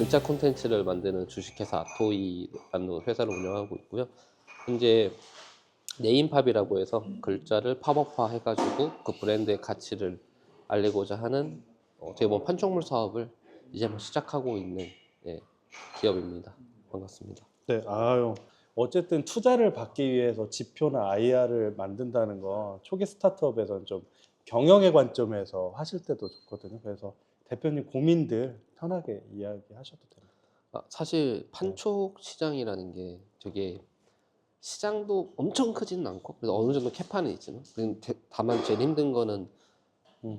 글자 콘텐츠를 만드는 주식회사 아토이라는 회사를 운영하고 있고요. 현재 네임팝이라고 해서 글자를 팝업화 해가지고 그 브랜드의 가치를 알리고자 하는 어떻게 보면 판촉물 사업을 이제 막 시작하고 있는 예, 기업입니다. 반갑습니다. 네, 아유. 어쨌든 투자를 받기 위해서 지표나 IR을 만든다는 건 초기 스타트업에서는 좀 경영의 관점에서 하실 때도 좋거든요. 그래서 대표님 고민들 편하게 이야기하셔도 됩니다. 사실 네. 판촉 시장이라는 게 되게 시장도 엄청 크지는 않고 그래서 어느 정도 캐파는 있지만 다만 제일 힘든 거는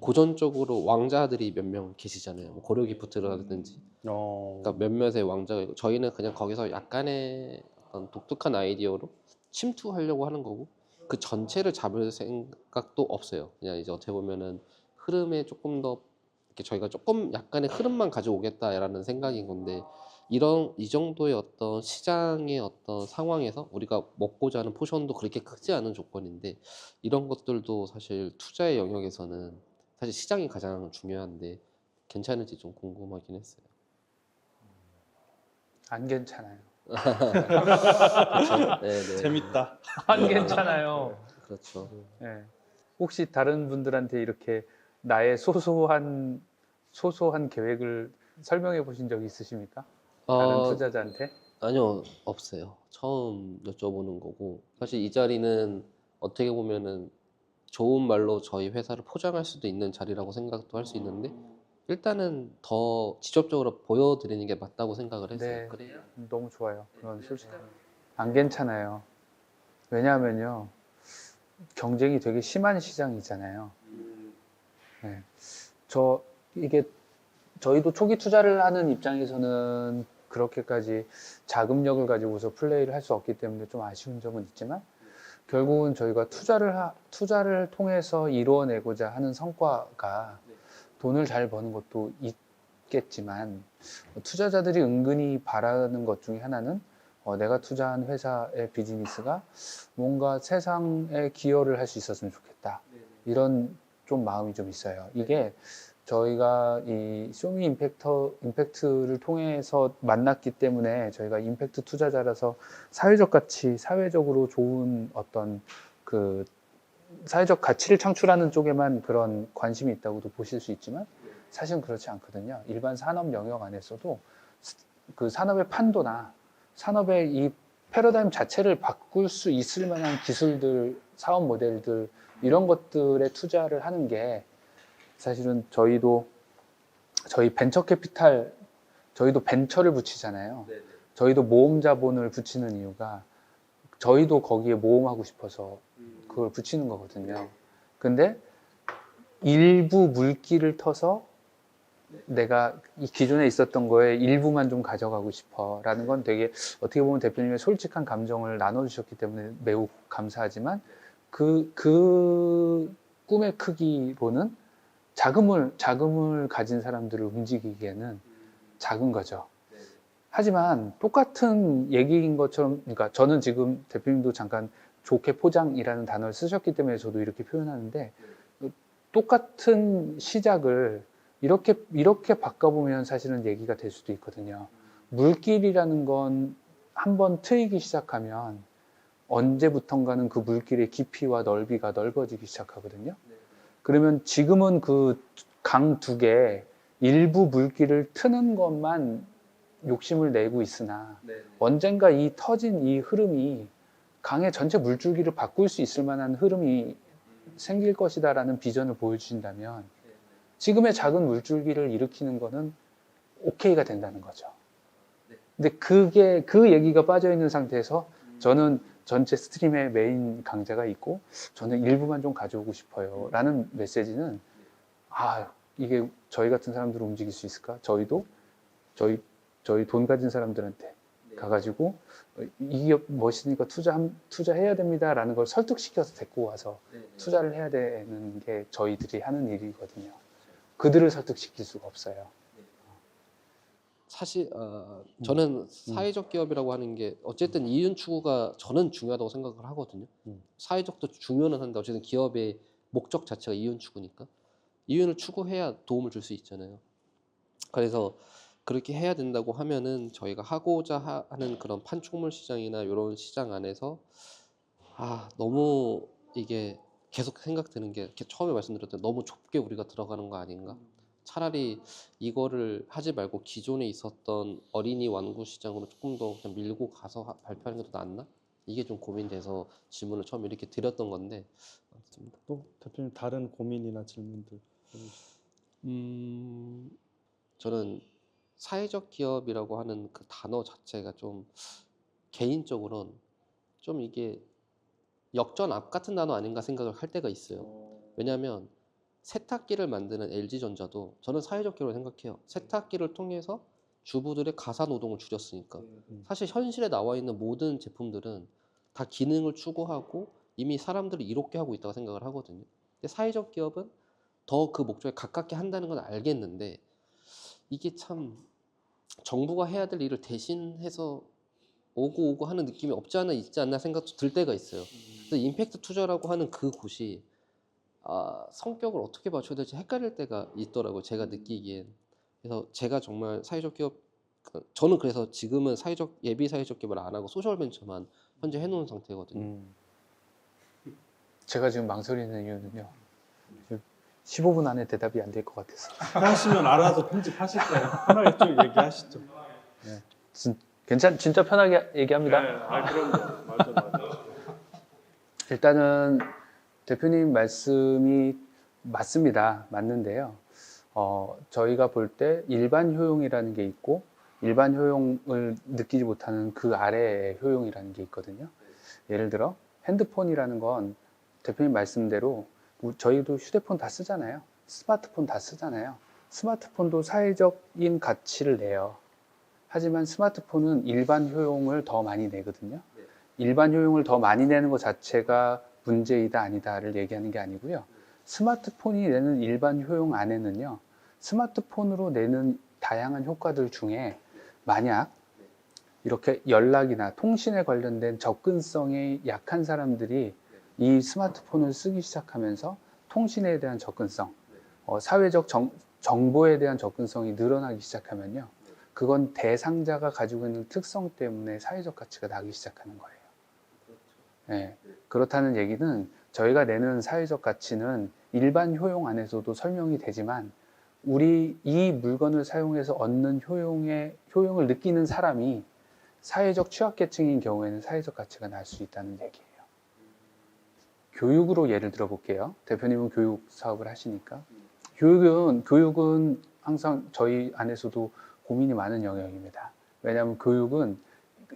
고전적으로 왕자들이 몇 명 계시잖아요. 뭐 고려 기프트라든지 어, 그러니까 몇몇의 왕자가 있고 저희는 그냥 거기서 약간의 어떤 독특한 아이디어로 침투하려고 하는 거고 그 전체를 잡을 생각도 없어요. 그냥 이제 어떻게 보면은 흐름에 조금 더 이렇게 저희가 조금 약간의 흐름만 가져오겠다라는 생각인 건데 이 정도의 어떤 시장의 어떤 상황에서 우리가 먹고자 하는 포션도 그렇게 크지 않은 조건인데 이런 것들도 사실 투자의 영역에서는 사실 시장이 가장 중요한데 괜찮을지 좀 궁금하긴 했어요. 안 괜찮아요. 그렇죠. 네네. 재밌다. 안 괜찮아요. 그렇죠. 네. 혹시 다른 분들한테 이렇게 나의 소소한 계획을 설명해 보신 적이 있으십니까? 다른 어, 투자자한테? 아니요, 없어요. 처음 여쭤보는 거고. 사실 이 자리는 어떻게 보면은 좋은 말로 저희 회사를 포장할 수도 있는 자리라고 생각도 할 수 있는데, 일단은 더 직접적으로 보여드리는 게 맞다고 생각을 했어요. 네, 그래요? 너무 좋아요. 그건 솔직히 안 괜찮아요. 왜냐하면요, 경쟁이 되게 심한 시장이잖아요. 네. 이게 저희도 초기 투자를 하는 입장에서는 그렇게까지 자금력을 가지고서 플레이를 할 수 없기 때문에 좀 아쉬운 점은 있지만 결국은 저희가 투자를 통해서 이루어내고자 하는 성과가 돈을 잘 버는 것도 있겠지만 투자자들이 은근히 바라는 것 중에 하나는 내가 투자한 회사의 비즈니스가 뭔가 세상에 기여를 할 수 있었으면 좋겠다. 이런 좀 마음이 좀 있어요. 이게 저희가 이 쇼미 임팩트를 통해서 만났기 때문에 저희가 임팩트 투자자라서 사회적 가치, 사회적으로 좋은 어떤 그 사회적 가치를 창출하는 쪽에만 그런 관심이 있다고도 보실 수 있지만 사실은 그렇지 않거든요. 일반 산업 영역 안에서도 그 산업의 판도나 산업의 이 패러다임 자체를 바꿀 수 있을 만한 기술들, 사업 모델들 이런 것들에 투자를 하는 게 사실은 저희 벤처 캐피탈 저희도 벤처를 붙이잖아요. 저희도 모험 자본을 붙이는 이유가 저희도 거기에 모험하고 싶어서 그걸 붙이는 거거든요. 근데 일부 물기를 터서 내가 이 기존에 있었던 거에 일부만 좀 가져가고 싶어 라는 건 되게 어떻게 보면 대표님의 솔직한 감정을 나눠주셨기 때문에 매우 감사하지만 그 꿈의 크기로는 자금을 가진 사람들을 움직이기에는 작은 거죠. 하지만 똑같은 얘기인 것처럼, 그러니까 저는 지금 대표님도 잠깐 좋게 포장이라는 단어를 쓰셨기 때문에 저도 이렇게 표현하는데 똑같은 시작을 이렇게 바꿔보면 사실은 얘기가 될 수도 있거든요. 물길이라는 건 한번 트이기 시작하면 언제부턴가는 그 물길의 깊이와 넓이가 넓어지기 시작하거든요. 그러면 지금은 그 강 두 개 일부 물길을 트는 것만 욕심을 내고 있으나 언젠가 이 터진 이 흐름이 강의 전체 물줄기를 바꿀 수 있을 만한 흐름이 생길 것이다라는 비전을 보여주신다면 지금의 작은 물줄기를 일으키는 거는 오케이가 된다는 거죠. 근데 그 얘기가 빠져 있는 상태에서 저는 전체 스트림의 메인 강좌가 있고 저는 일부만 좀 가져오고 싶어요 라는 메시지는 이게 저희 같은 사람들을 움직일 수 있을까? 저희 돈 가진 사람들한테 가가지고 이 기업 멋있으니까 투자해야 됩니다라는 걸 설득시켜서 데리고 와서 투자를 해야 되는 게 저희들이 하는 일이거든요. 그들을 설득시킬 수가 없어요. 사실 저는 사회적 기업이라고 하는 게 어쨌든 이윤 추구가 저는 중요하다고 생각을 하거든요. 사회적도 중요는 한데 어쨌든 기업의 목적 자체가 이윤 추구니까 이윤을 추구해야 도움을 줄 수 있잖아요. 그래서 그렇게 해야 된다고 하면은 저희가 하고자 하는 그런 판촉물 시장이나 이런 시장 안에서 너무 이게 계속 생각드는 게 이렇게 처음에 말씀드렸던 너무 좁게 우리가 들어가는 거 아닌가? 차라리 이거를 하지 말고 기존에 있었던 어린이 완구 시장으로 조금 더 그냥 밀고 가서 발표하는 게 더 낫나? 이게 좀 고민돼서 질문을 처음에 이렇게 드렸던 건데 아무튼 또 대표님 다른 고민이나 질문들 해주시죠. 저는 사회적 기업이라고 하는 그 단어 자체가 좀 개인적으로는 좀 이게 역전압 같은 단어 아닌가 생각을 할 때가 있어요. 왜냐하면 세탁기를 만드는 LG전자도 저는 사회적 기업으로 생각해요. 세탁기를 통해서 주부들의 가사 노동을 줄였으니까. 사실 현실에 나와 있는 모든 제품들은 다 기능을 추구하고 이미 사람들을 이롭게 하고 있다고 생각을 하거든요. 근데 사회적 기업은 더 그 목적에 가깝게 한다는 건 알겠는데 이게 참 정부가 해야 될 일을 대신해서 오고 하는 느낌이 없지 않아 있지 않나 생각도 들 때가 있어요. 그래서 임팩트 투자라고 하는 그 곳이 성격을 어떻게 맞춰야 될지 헷갈릴 때가 있더라고요. 제가 느끼기엔. 그래서 제가 정말 사회적 기업 저는 그래서 지금은 예비 사회적 기업을 안 하고 소셜 벤처만 현재 해놓은 상태거든요. 제가 지금 망설이는 이유는요. 15분 안에 대답이 안 될 것 같아서. 하시면 알아서 편집하실 거예요. 편하게 쭉 얘기하시죠. 진짜 편하게 얘기합니다. 그럼요. 맞아. 일단은 대표님 말씀이 맞습니다. 맞는데요. 저희가 볼 때 일반 효용이라는 게 있고 일반 효용을 느끼지 못하는 그 아래의 효용이라는 게 있거든요. 예를 들어 핸드폰이라는 건 대표님 말씀대로 저희도 휴대폰 다 쓰잖아요. 스마트폰 다 쓰잖아요. 스마트폰도 사회적인 가치를 내요. 하지만 스마트폰은 일반 효용을 더 많이 내거든요. 일반 효용을 더 많이 내는 것 자체가 문제이다 아니다를 얘기하는 게 아니고요. 스마트폰이 내는 일반 효용 안에는요. 스마트폰으로 내는 다양한 효과들 중에 만약 이렇게 연락이나 통신에 관련된 접근성이 약한 사람들이 이 스마트폰을 쓰기 시작하면서 통신에 대한 접근성, 사회적 정보에 대한 접근성이 늘어나기 시작하면요. 그건 대상자가 가지고 있는 특성 때문에 사회적 가치가 나기 시작하는 거예요. 네. 그렇다는 얘기는 저희가 내는 사회적 가치는 일반 효용 안에서도 설명이 되지만 우리 이 물건을 사용해서 얻는 효용을 느끼는 사람이 사회적 취약계층인 경우에는 사회적 가치가 날 수 있다는 얘기예요. 교육으로 예를 들어 볼게요. 대표님은 교육 사업을 하시니까. 교육은 항상 저희 안에서도 고민이 많은 영역입니다. 왜냐하면 교육은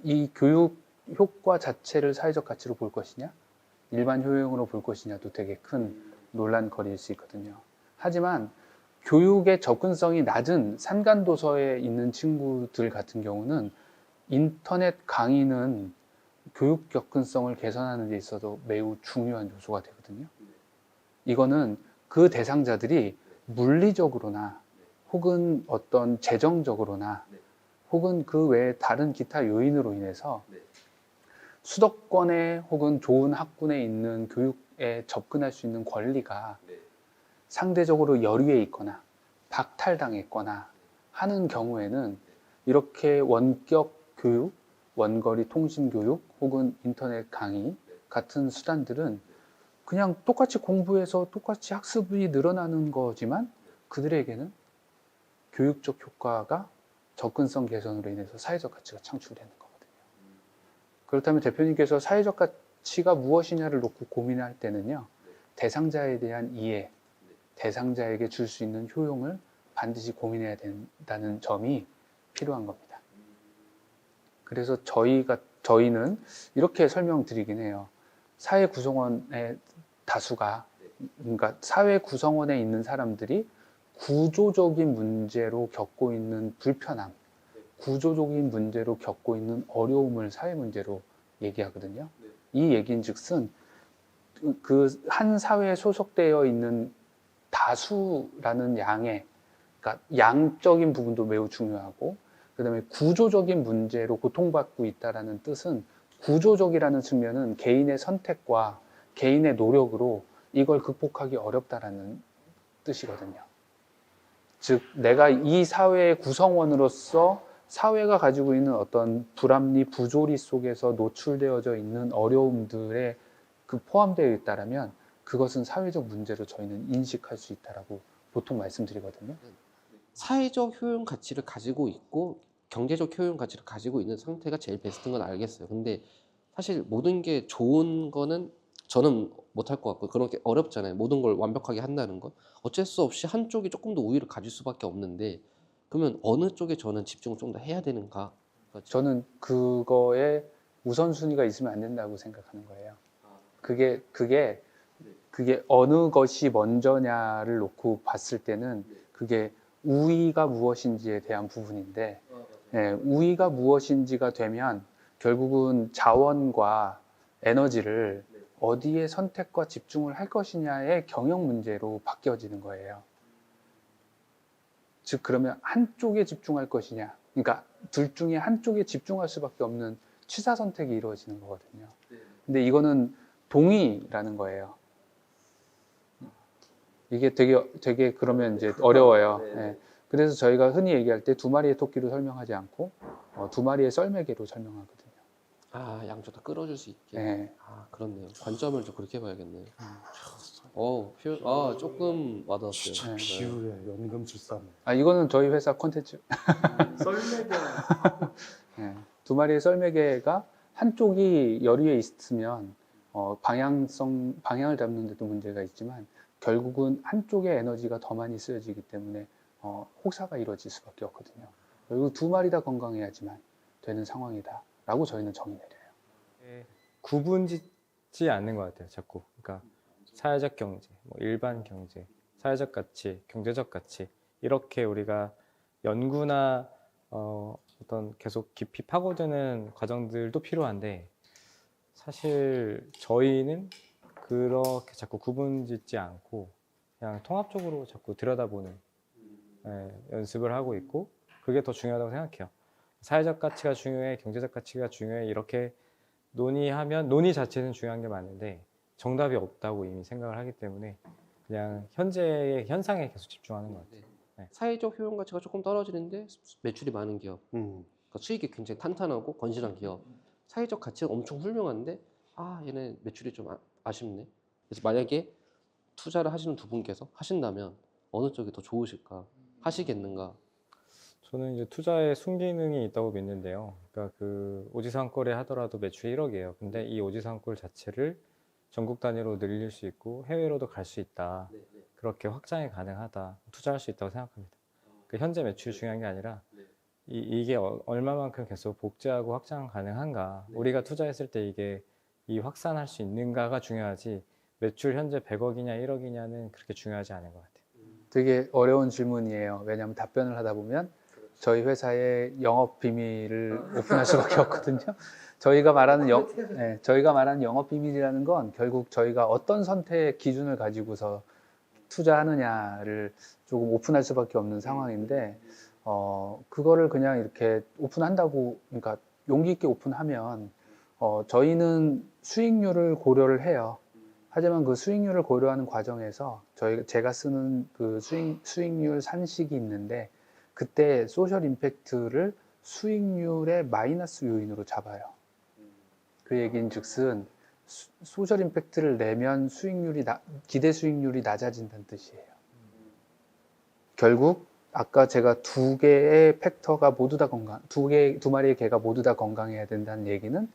이 교육 효과 자체를 사회적 가치로 볼 것이냐, 일반 효용으로 볼 것이냐도 되게 큰 논란거리일 수 있거든요. 하지만 교육의 접근성이 낮은 산간도서에 있는 친구들 같은 경우는 인터넷 강의는 교육 접근성을 개선하는 데 있어서 매우 중요한 요소가 되거든요. 이거는 그 대상자들이 물리적으로나 혹은 어떤 재정적으로나 혹은 그 외에 다른 기타 요인으로 인해서 수도권에 혹은 좋은 학군에 있는 교육에 접근할 수 있는 권리가 상대적으로 여류에 있거나 박탈당했거나 하는 경우에는 이렇게 원격 교육, 원거리 통신 교육 혹은 인터넷 강의 같은 수단들은 그냥 똑같이 공부해서 똑같이 학습이 늘어나는 거지만 그들에게는 교육적 효과가 접근성 개선으로 인해서 사회적 가치가 창출되는 거거든요. 그렇다면 대표님께서 사회적 가치가 무엇이냐를 놓고 고민할 때는요. 대상자에 대한 이해, 대상자에게 줄 수 있는 효용을 반드시 고민해야 된다는 점이 필요한 겁니다. 그래서 저희는 이렇게 설명드리긴 해요. 사회 구성원의 다수가, 그러니까 사회 구성원에 있는 사람들이 구조적인 문제로 겪고 있는 불편함, 구조적인 문제로 겪고 있는 어려움을 사회 문제로 얘기하거든요. 이 얘기인즉슨 그 한 사회에 소속되어 있는 다수라는 양의, 그러니까 양적인 부분도 매우 중요하고, 그 다음에 구조적인 문제로 고통받고 있다는 뜻은 구조적이라는 측면은 개인의 선택과 개인의 노력으로 이걸 극복하기 어렵다라는 뜻이거든요. 즉 내가 이 사회의 구성원으로서 사회가 가지고 있는 어떤 불합리, 부조리 속에서 노출되어져 있는 어려움들에 그 포함되어 있다라면 그것은 사회적 문제로 저희는 인식할 수 있다라고 보통 말씀드리거든요. 사회적 효용 가치를 가지고 있고 경제적 효용 가치를 가지고 있는 상태가 제일 베스트인 건 알겠어요. 근데 사실 모든 게 좋은 거는 저는 못할 것 같고 그런 게 어렵잖아요. 모든 걸 완벽하게 한다는 건 어쩔 수 없이 한쪽이 조금 더 우위를 가질 수밖에 없는데 그러면 어느 쪽에 저는 집중을 좀 더 해야 되는가? 저는 그거에 우선순위가 있으면 안 된다고 생각하는 거예요. 그게 어느 것이 먼저냐를 놓고 봤을 때는 그게 우위가 무엇인지에 대한 부분인데, 예, 우위가 무엇인지가 되면 결국은 자원과 에너지를 어디에 선택과 집중을 할 것이냐의 경영 문제로 바뀌어지는 거예요. 즉, 그러면 한쪽에 집중할 것이냐. 그러니까 둘 중에 한쪽에 집중할 수밖에 없는 취사 선택이 이루어지는 거거든요. 근데 이거는 동의라는 거예요. 이게 되게 그러면 이제 어려워요. 예. 그래서 저희가 흔히 얘기할 때 두 마리의 토끼로 설명하지 않고 두 마리의 썰매개로 설명하거든요. 아, 양쪽 다 끌어줄 수 있게. 예. 아, 그렇네요. 관점을 좀 그렇게 봐야겠네요. 조금 와닿았어요. 네. 비율의 연금술사. 아, 이거는 저희 회사 콘텐츠. 썰매개. 예. 두 마리의 썰매개가 한쪽이 열위에 있으면 방향을 잡는 데도 문제가 있지만 결국은 한쪽의 에너지가 더 많이 쓰여지기 때문에 혹사가 이루어질 수밖에 없거든요. 결국 두 마리 다 건강해야지만 되는 상황이다 라고 저희는 정의 내려요. 구분짓지 않는 것 같아요, 자꾸. 그러니까 사회적 경제, 뭐 일반 경제, 사회적 가치, 경제적 가치 이렇게 우리가 연구나 어떤 계속 깊이 파고드는 과정들도 필요한데 사실 저희는 그렇게 자꾸 구분짓지 않고 그냥 통합적으로 자꾸 들여다보는 연습을 하고 있고 그게 더 중요하다고 생각해요. 사회적 가치가 중요해, 경제적 가치가 중요해 이렇게 논의하면 논의 자체는 중요한 게 맞는데 정답이 없다고 이미 생각을 하기 때문에 그냥 현재의 현상에 계속 집중하는 것 같아요. 사회적 효용 가치가 조금 떨어지는데 매출이 많은 기업, 그러니까 수익이 굉장히 탄탄하고 건실한 기업, 사회적 가치는 엄청 훌륭한데 얘는 매출이 좀 아쉽네. 그래서 만약에 투자를 하시는 두 분께서 하신다면 어느 쪽이 더 좋으실까? 하시겠는가? 저는 이제 투자에 순기능이 있다고 믿는데요. 그러니까 그 오지상골에 하더라도 매출이 1억이에요. 근데 이 오지상골 자체를 전국 단위로 늘릴 수 있고 해외로도 갈 수 있다. 그렇게 확장이 가능하다. 투자할 수 있다고 생각합니다. 그 현재 매출이 중요한 게 아니라 이게 얼마만큼 계속 복제하고 확장 가능한가. 우리가 투자했을 때 이게 확산할 수 있는가가 중요하지 매출 현재 100억이냐 1억이냐는 그렇게 중요하지 않은 것 같아요. 되게 어려운 질문이에요. 왜냐하면 답변을 하다 보면 저희 회사의 영업 비밀을 오픈할 수밖에 없거든요. 저희가 말하는 영업 비밀이라는 건 결국 저희가 어떤 선택 기준을 가지고서 투자하느냐를 조금 오픈할 수밖에 없는 상황인데 그거를 그냥 이렇게 오픈한다고 그러니까 용기 있게 오픈하면 저희는 수익률을 고려를 해요. 하지만 그 수익률을 고려하는 과정에서 제가 쓰는 그 수익률 산식이 있는데 그때 소셜 임팩트를 수익률의 마이너스 요인으로 잡아요. 그 얘기는 즉슨 소셜 임팩트를 내면 기대 수익률이 낮아진다는 뜻이에요. 결국 아까 제가 두 개의 팩터가 모두 다 두 마리의 개가 모두 다 건강해야 된다는 얘기는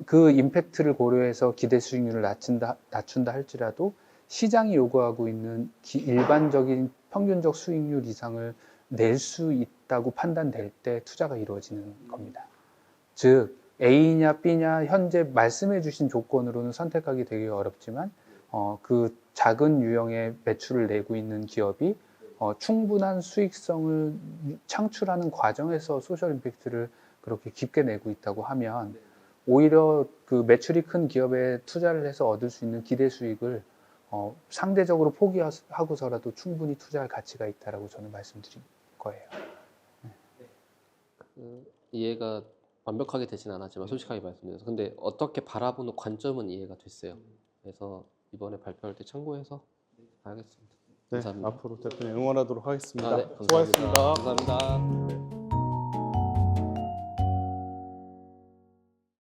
그 임팩트를 고려해서 기대 수익률을 낮춘다 할지라도 시장이 요구하고 있는 일반적인 평균적 수익률 이상을 낼 수 있다고 판단될 때 투자가 이루어지는 겁니다. 즉 A냐 B냐 현재 말씀해 주신 조건으로는 선택하기 되게 어렵지만 그 작은 유형의 매출을 내고 있는 기업이 충분한 수익성을 창출하는 과정에서 소셜 임팩트를 그렇게 깊게 내고 있다고 하면 오히려 그 매출이 큰 기업에 투자를 해서 얻을 수 있는 기대 수익을 상대적으로 포기하고서라도 충분히 투자할 가치가 있다라고 저는 말씀드릴 거예요. 이해가 완벽하게 되진 않았지만 솔직하게 말씀드려서 근데 어떻게 바라보는 관점은 이해가 됐어요. 그래서 이번에 발표할 때 참고해서 봐야겠습니다. 네, 감사합니다. 앞으로 대표님 응원하도록 하겠습니다. 아, 네, 수고하셨습니다. 감사합니다.